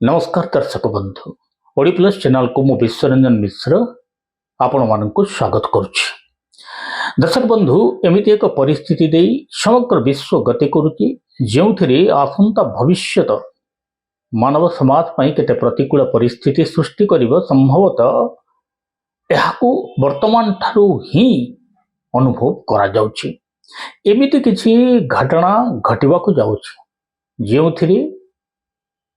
नमस्कार दर्शक बंधु ओडी प्लस चैनल को मु विश्वरंजन मिश्र आपण मानक स्वागत करुच्ची। दर्शक बंधु एमती एक परिस्थिति दे समग्र विश्व गति करुच्ची जो आसंता भविष्यत मानव समाज पर केते प्रतिकूल परिस्थिति सृष्टि करिवो संभवतः एहाकू वर्तमान ठारू ही अनुभव करा जाउची। एमिति किछि घटना घटिबाकू जाउची जेउथिरे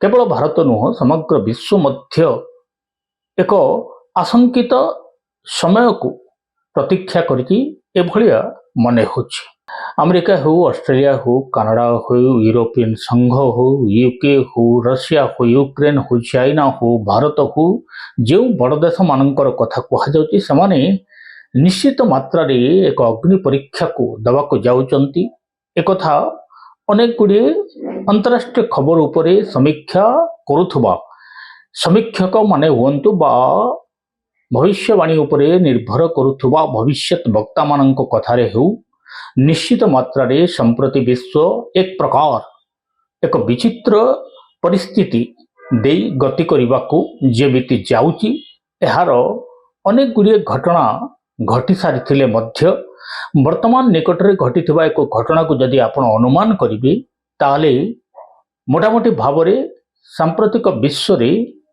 केवल भारत नुह समग्र विश्व मध्य एक आशंकित समय को प्रतीक्षा करके एभलिया मने होछि। अमेरिका हो, ऑस्ट्रेलिया हो, कनाडा हो, यूरोपियन संघ हो, यूके हो, रशिया हो, यूक्रेन हो, चाइना हो, भारत हो, जो बड़ देश मानकर कथा कह जाउछि सेमाने निश्चित मात्रा रे एक अग्नि परीक्षा को दबाको जाउचंती। एकथा अनेक गुड़िए अंतरराष्ट्रीय खबर उपरे समीक्षा करुथुबा समीक्षक माने हुंतु बा भविष्यवाणी उपरे निर्भर करुथुबा भविष्यत वक्ता मानक कथारे हो निश्चित मात्रा रे संप्रति विश्व एक प्रकार एक विचित्र परिस्थिति दे गति करबाकू जेमिति जाउची। एहार अनेक गुड़िए घटना घटी सारिथिले मध्य वर्तमान निकटरे घटिथिबा एक घटना को जदि आपण अनुमान करिवे ताले मोटामोटी भावरे सांप्रतिक विश्व रे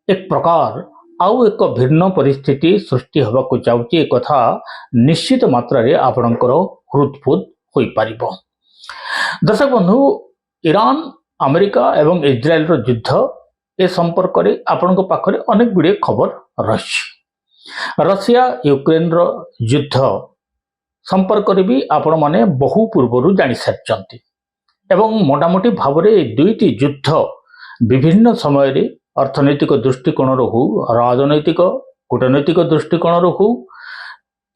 एक प्रकार आउ एक भिन्न परिस्थिति सृष्टि होबाकू जाउची। एक कथा निश्चित मात्रा रे आपणकर हृदबोध होई पारिबो। दर्शक बंधु ईरान अमेरिका एवं इस्राएल रो युद्ध ए संपर्क रे आपणक पाखरे अनेक गुडे खबर रही। रशिया यूक्रेन रो युद्ध संपर्क रे भी आपण माने बहु पूर्वरु जानि सारचंती एवं मोटामोटी भावरे दुईटी युद्ध विभिन्न समय रे अर्थनैतिक दृष्टिकोण हो राजनैतिक कूटनैतिक दृष्टिकोण हो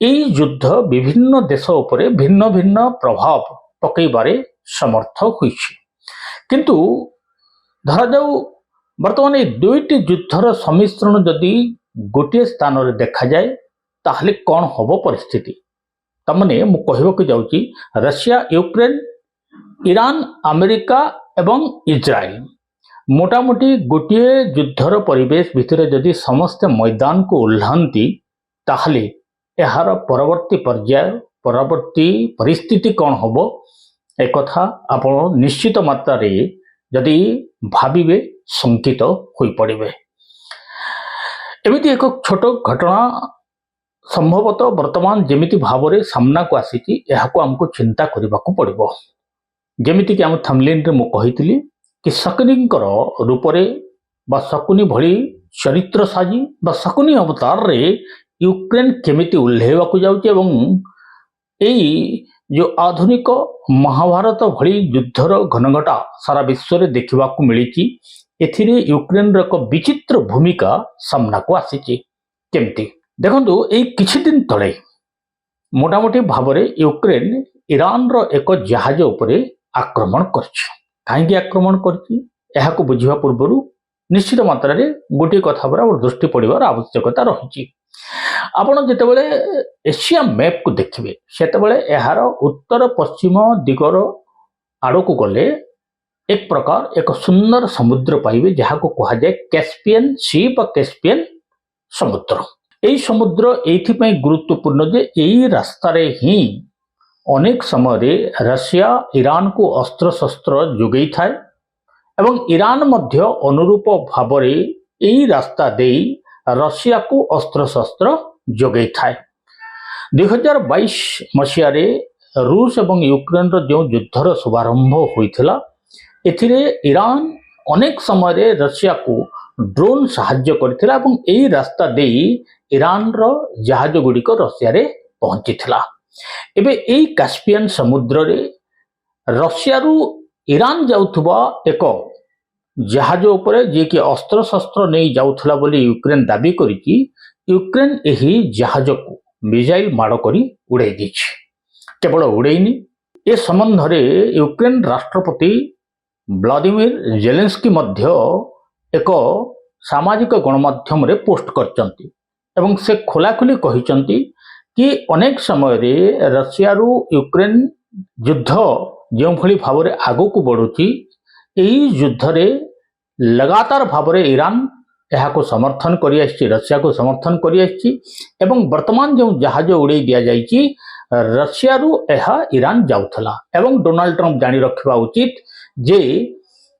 यही युद्ध विभिन्न देश उपरे भिन्न भिन्न प्रभाव पकईबारे समर्थ होइछि। किंतु धरा जाऊ वर्तमान ये दुईटी युद्धर सम्मिश्रण जदि गोटे स्थान रे देखा जाए ताहले कौन होबो परिस्थिति तमने मु कहबाकू जाउची रशिया यूक्रेन ईरान अमेरिका एवं इस्राएल मोटामोटी गोटे युद्धर परिवेश भितर जदि समस्त मैदान को ओह्लांती ताहले एहार परवर्ती पर्याय परवर्ती परिस्थिति कौन होबो एक कथा आपण निश्चित मात्रा रे जदि भाबिबे शंकित होई पड़िबे। एमिति एक छोट घटना संभवतः वर्तमान जेमिति भावरे सामना को आसीची एहाको हमको चिंता करबाकू पड़िबो। जेमिति कि हम थंबनेल रे मु कहितली कि शकुनींकर रूपरे बा शकुनी भली चरित्र साजी बा शकुनी अवतार रे यूक्रेन केमिति उल्लेखवाकू जाउची एवं एई जो आधुनिक महाभारत भली युद्धर घनघटा सारा विश्व रे देखिबाकू मिलिची। एथिरे यूक्रेन रो एक विचित्र भूमिका सामना को आसीची। केमिति देखंतु एई किछि दिन तळे मोटामोटी भावरे यूक्रेन ईरान रो एक जहाज उपरे आक्रमण करछि। काहेकि आक्रमण करछि एहाको बुझिबा पूर्वरु निश्चित मात्रा रे गोटे कथा पर दृष्टि पड़िबार आवश्यकता रहिछि। आपण जेतेबेले एशिया मैप को देखिबे सेतेबेले एहार उत्तर पश्चिम दिगर आड़को गले एक प्रकार एक सुंदर समुद्र पाइबे जहाको कहा जाय कैस्पियन सी बा कैस्पियन समुद्र। एई समुद्र एइथिपई गुरुत्वपूर्ण जे एई रास्ता रे ही अनेक समय रे रशिया ईरान को अस्त्र शस्त्र जोगई थाए एवं ईरान मध्य अनुरूप भावरे एई रास्ता देई रशिया को अस्त्र शस्त्र जोगई थाए। 2022 मसीहा रे रूस एवं यूक्रेन रो जो युद्धर शुभारंभ होइथिला एथिरे ईरान अनेक समय रे रशिया को ड्रोन सहाय्य करथिला एवं एई रास्ता देई ईरान रो जहाज गुडी को रशिया रे पहुंचीथिला। एबे एई कैस्पियन समुद्र रे रशिया रु ईरान जाउथबा एक जहाज उपरे जे कि अस्त्र शस्त्र नहीं जाउथला बोली यूक्रेन दाबी करिछि। यूक्रेन एही जहाज को मिसाइल माड़ करी उड़ाई दिछि। केवल उड़ैनी ए संबंध रे यूक्रेन राष्ट्रपति व्लादिमीर जेलेंस्की मध्य एक सामाजिक गणमाध्यम रे पोस्ट करचंती एवं से खोलाखोली कहिचंती कि अनेक समय रे रशिया रु यूक्रेन युद्ध जो भली भाव रे आगो को बढ़ुची एही युद्ध रे लगातार भाव में ईरान यह समर्थन कर रशिया को समर्थन कर वर्तमान जो जहाज उड़े दि जाइए रशिया यह ईरान जाऊला एवं डोनाल्ड ट्रंप जानी रखा उचित जे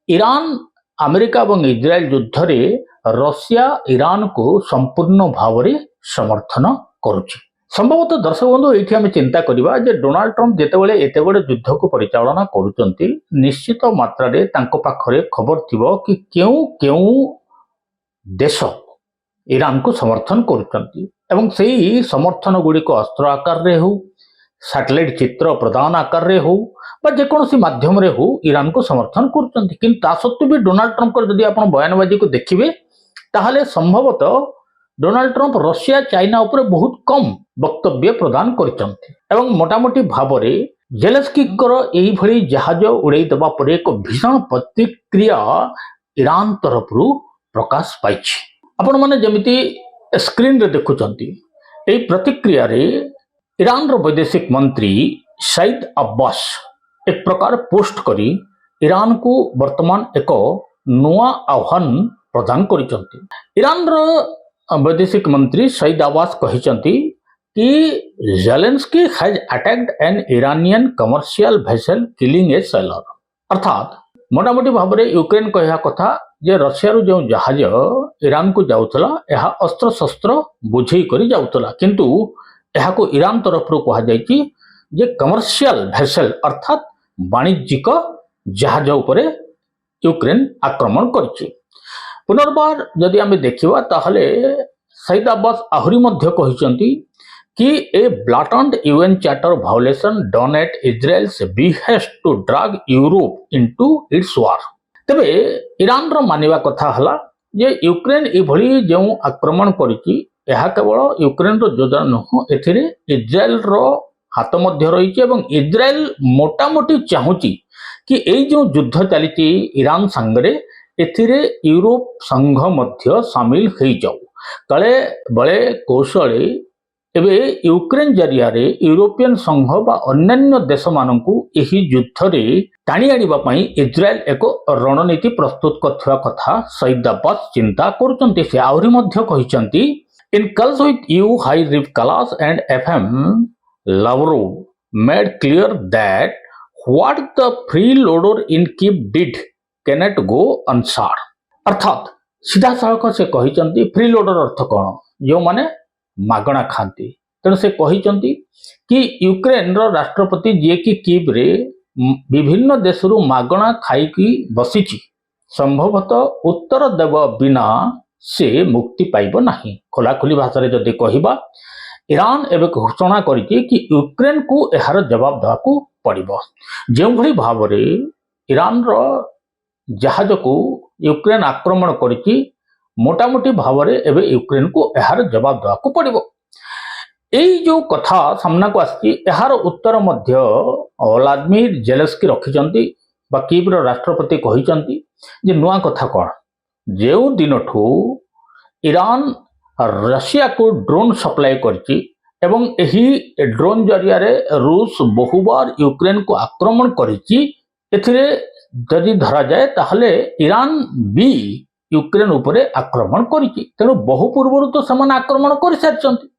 ईरान अमेरिका और इजराइल युद्ध रे रशिया ईरान को संपूर्ण भाव में समर्थन करुच्ची। संभवतः दर्शक बंधु ये आम चिंता करवा जे डोनाल्ड ट्रंप जितेबाला एत बड़े युद्ध को परिचालना करुँच निश्चित मात्रा रे तांको पाखरे खबर थिबो कि केउ केउ देश ईरान को समर्थन करुँच एवं सेही समर्थन गुड़िक अस्त्र आकार रे हो सैटेलाइट चित्र प्रदान आकार रे हो जेकोसी माध्यम रे हो ईरान को समर्थन करुँच कि सत्वे भी डोनाल्ड ट्रंप जदि आप बयानबाजी को देखिए ताहले संभवतः डोनाल्ड ट्रंप रशिया चाइना उपर बहुत कम वक्तव्य प्रदान कर मोटामोटी भाव में जेलेस्कीकर यही भली जहाज उड़ाई देवा पर एक भीषण प्रतिक्रिया ईरान तरफ प्रकाश पाई। आपण माने जमिति स्क्रीन रे देखुचंती एही प्रतिक्रिया रे ईरान रो वैदेशिक मंत्री सईद अब्बास एक प्रकार पोस्ट करी ईरान को वर्तमान एक नुआ आह्वान प्रदान करिसंती। ईरान रो वैदेशिक मंत्री सईद अब्बास कहिसंती कि Zelensky has attacked an Iranian commercial vessel killing a sailor अर्थात मोटामोटी भाव में यूक्रेन कहा कथा जे रशिया जो जहाज ईरान को जाऊला यह अस्त्र शस्त्र बुझे कर जाऊला किंतु यह को ईरान तरफ कहुई कमर्शियल वेसल अर्थात वाणिज्यिक जहाज उपरे यूक्रेन आक्रमण कर। पुनर्बार जदि आम देखा ताहले सईद अब्बास आहरी मध्य कहिसंती कि a blatant UN charter violation done at Israel's behest to drag Europe into its war. तेबे ईरान रो मानिबा कथा हला जे यूक्रेन इभली जो आक्रमण करिछि यह केवल यूक्रेन रो योजना नुह एथिरे इज्राएल रो हाथ मध्य रही एवं इज्राएल मोटामोटी चाहूची कि एई जो युद्ध चली ईरान संगरे एथिरे यूरोप संघ मध्य शामिल हो जाऊ कले बड़े कौशले एबे यूक्रेन जरिया रे यूरोपियन संघ बा अन्यान्य देश मानकू एही युद्ध रे टाणी आनिबा पई इज्राएल एक रणनीति प्रस्तुत करथिबा कथा सईद अब्बास चिंता करूचंती। से आहुरी मध्य कहिसंती in calls with EU high rep Kallas and FM Lavrov made clear that what the free loader in Kyiv did cannot go unanswered अर्थात सीधा सड़क से कहिसंती फ्री लोडर अर्थ कौन जो माने मागणा खाती तेणु से कहिसंती कि यूक्रेन रो राष्ट्रपति जी की कीव रे विभिन्न देश रु मागणा खाईकी बसीची संभवतः उत्तर देव बिना से मुक्ति पाइब नाही। खोलाखोली भाषा रे जदि कहिबा ईरान एबे घोषणा करिछि कि यूक्रेन को एहार जवाब देवाकू पड़िबो। जेउ भली भाव रे ईरान रो जहाज को यूक्रेन आक्रमण करिछि मोटामोटी भाव में एवं यूक्रेन को यार जवाब देवाक पड़ो। यही जो कथा सामना को आसी यार उत्तर मध्य व्लादिमीर जेलेंस्की रखिंट कीव राष्ट्रपति कही नुआ कथा कौन जो दिन ठू ईरान रशिया को ड्रोन सप्लाई करछि एवं यही ड्रोन जरिया रूस बहुबार यूक्रेन को आक्रमण करिछि एथिरे जदि धरा जाए ताहले ईरान भी यूक्रेन उपरे आक्रमण करिछि तेणु बहु पूर्व तो समान आक्रमण कर सारी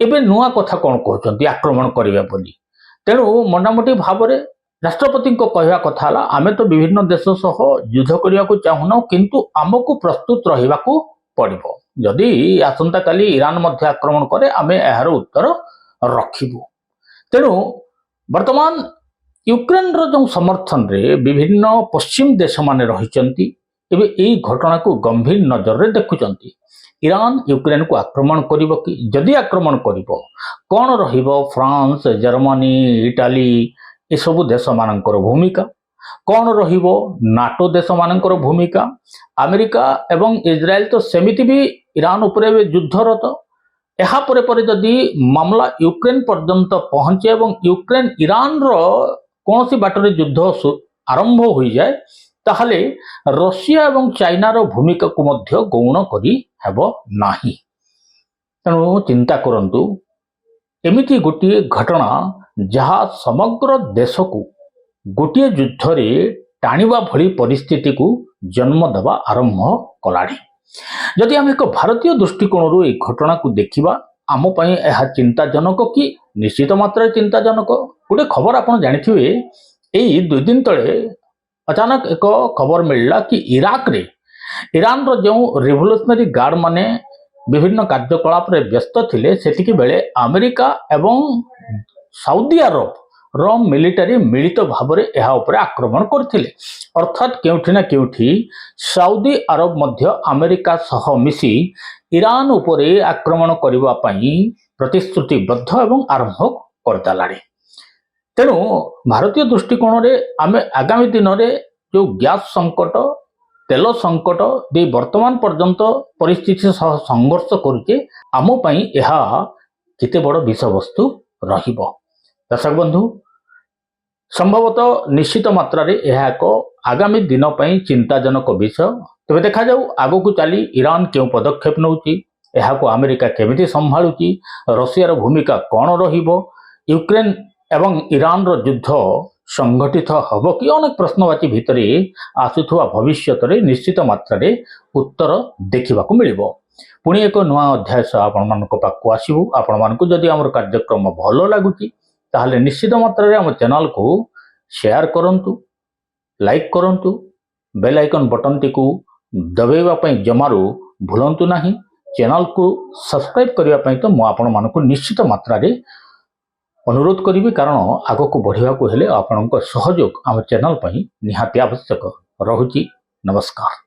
एबे नुआ कथा कौन कहते आक्रमण करिबा बोली। तेणु मोटामोटी भाव में राष्ट्रपति को कहवा कथा हला आमे तो विभिन्न देश सह युद्ध करने को चाहूना किंतु आमको प्रस्तुत रहिबाकू पड़िबो जदि आसंता काली ईरान मध्य आक्रमण करे आमे एहार उत्तर रखिबु। तेणु वर्तमान यूक्रेन रो जो समर्थन रे विभिन्न पश्चिम देश माने रहिचंती एबे एई घटना को गंभीर नजर रे देखुचंती। ईरान यूक्रेन को आक्रमण करिबो कि जदि आक्रमण करिबो कोन रहिबो फ्रांस जर्मनी इटाली ए सब देश मानकर भूमिका कोन रहिबो नाटो देश मानकर भूमिका अमेरिका एवं इज्राएल तो सेमिति भी ईरान उपरे युद्धरत एहा परे परे जदि मामला यूक्रेन पर्यंत पहुंचे एवं यूक्रेन ईरान रो कोनोसी बाटरे युद्ध आरंभ हो जाए ताहले रशिया एवं चाइना रो भूमिका को मध्य गौण करी हेबो नाही। तेणु चिंता करंतु एमिति गोटे घटना जहाँ समग्र देश को गोटे युद्ध रे टाणिबा भली परिस्थिति को जन्म देवा आरंभ कलानी। जदि आम एक भारतीय दृष्टिकोण ये घटना को देखा आम यह चिंताजनक कि निश्चित मात्रा चिंताजनक। गोटे खबर आप जानी यही 2 दिन तले अचानक एक खबर मिलला कि इराक रे ईरान रो जो रिवोल्यूशनरी गार्ड माने विभिन्न कार्यकलाप रे व्यस्त थिले सेतिकी बेले अमेरिका एवं साउदी अरब रो मिलिटारी मिलित भाव में यह उपरे आक्रमण करथिले। अर्थात केउठी ना केउठी साउदी अरब मध्य अमेरिका सह मिसी ईरान उपरे आक्रमण करबा पई प्रतिश्रुतिबद्ध एवं आरंभ करदेलानी। तेणु भारतीय दृष्टिकोण रे आमे आगामी दिन में जो गैस संकट तेल संकट दे वर्तमान पर्यंत परिस्थिति सह संघर्ष करुचे आम पई यह केते बड़ विषयवस्तु रहिबो। दर्शक बंधु संभवतः निश्चित मात्रा रे यह एक आगामी दिन पई चिंताजनक विषय। तेबे देखा जाऊ आगो को चली ईरान क्यों पदक्षेप नउची, यह को अमेरिका केमिति संभाळुची, रशियार भूमिका कौन रहिबो, यूक्रेन एवं ईरान रो युद्ध संगठित हब कि अनेक प्रश्नवाची भितर आसुथुवा भविष्य निश्चित मात्रा रे उत्तर देखा मिलिबो। पुणी एक नुआ अध्याय सह आपण मानक पाखु आसीबु। आपण मानकु जदि हमर कार्यक्रम भलो लागुची ताहले निश्चित मात्रा रे हम चैनल को शेयर करंतु, लाइक करंतु, बेल आइकन बटन टी को दबाइबा पई जमारू भूलंतु नाही। चैनल को सब्सक्राइब करिया पई तो मु आपण मानकु निश्चित मात्रा रे अनुरोध करी, कारण आग को बढ़िया को हेले आपनक सहयोग आम चैनल पई निहाती आवश्यक रहुची। नमस्कार।